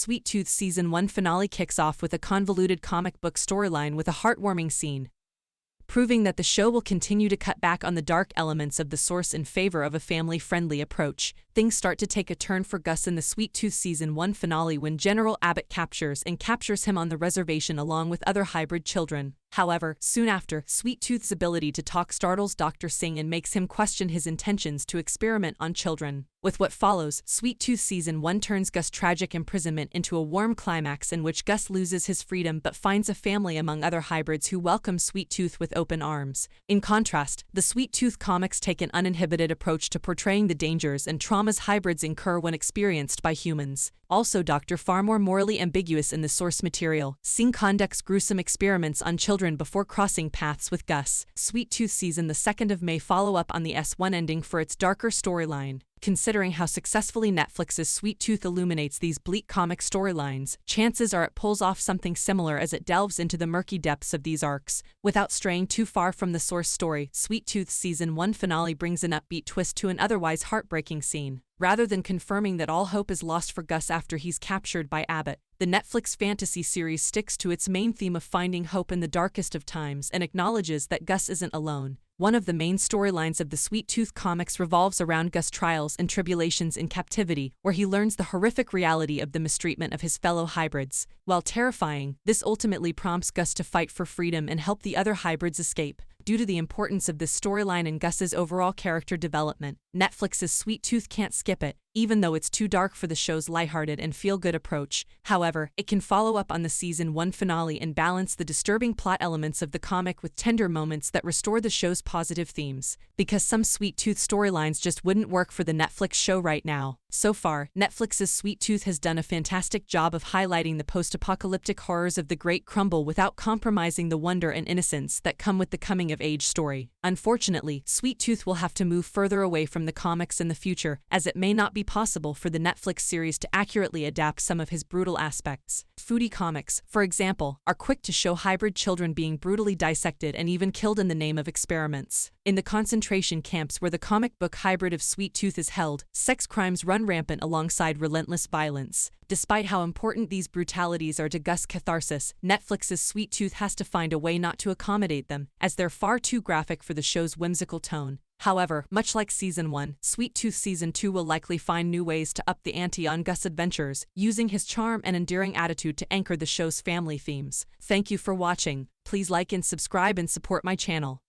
Sweet Tooth Season 1 finale kicks off with a convoluted comic book storyline with a heartwarming scene, proving that the show will continue to cut back on the dark elements of the source in favor of a family-friendly approach. Things start to take a turn for Gus in the Sweet Tooth Season 1 finale when General Abbott captures him on the reservation along with other hybrid children. However, soon after, Sweet Tooth's ability to talk startles Dr. Singh and makes him question his intentions to experiment on children. With what follows, Sweet Tooth Season 1 turns Gus' tragic imprisonment into a warm climax in which Gus loses his freedom but finds a family among other hybrids who welcome Sweet Tooth with open arms. In contrast, the Sweet Tooth comics take an uninhibited approach to portraying the dangers and traumas hybrids incur when experienced by humans. Also, far more morally ambiguous in the source material, Singh conducts gruesome experiments on children before crossing paths with Gus. Sweet Tooth Season the 2nd of May follow up on the S1 ending for its darker storyline. Considering how successfully Netflix's Sweet Tooth illuminates these bleak comic storylines, chances are it pulls off something similar as it delves into the murky depths of these arcs. Without straying too far from the source story, Sweet Tooth Season 1 finale brings an upbeat twist to an otherwise heartbreaking scene. Rather than confirming that all hope is lost for Gus after he's captured by Abbott, the Netflix fantasy series sticks to its main theme of finding hope in the darkest of times and acknowledges that Gus isn't alone. One of the main storylines of the Sweet Tooth comics revolves around Gus' trials and tribulations in captivity, where he learns the horrific reality of the mistreatment of his fellow hybrids. While terrifying, this ultimately prompts Gus to fight for freedom and help the other hybrids escape. Due to the importance of this storyline and Gus's overall character development, Netflix's Sweet Tooth can't skip it, even though it's too dark for the show's lighthearted and feel-good approach. However, it can follow up on the Season 1 finale and balance the disturbing plot elements of the comic with tender moments that restore the show's positive themes. Because some Sweet Tooth storylines just wouldn't work for the Netflix show right now. So far, Netflix's Sweet Tooth has done a fantastic job of highlighting the post-apocalyptic horrors of the Great Crumble without compromising the wonder and innocence that come with the coming-of-age story. Unfortunately, Sweet Tooth will have to move further away from the comics in the future, as it may not be possible for the Netflix series to accurately adapt some of his brutal aspects. Foodie comics, for example, are quick to show hybrid children being brutally dissected and even killed in the name of experiments. In the concentration camps where the comic book hybrid of Sweet Tooth is held, sex crimes run rampant alongside relentless violence. Despite how important these brutalities are to Gus' catharsis, Netflix's Sweet Tooth has to find a way not to accommodate them, as they're far too graphic for the show's whimsical tone. However, much like Season 1, Sweet Tooth Season 2 will likely find new ways to up the ante on Gus' adventures, using his charm and endearing attitude to anchor the show's family themes. Thank you for watching. Please like and subscribe and support my channel.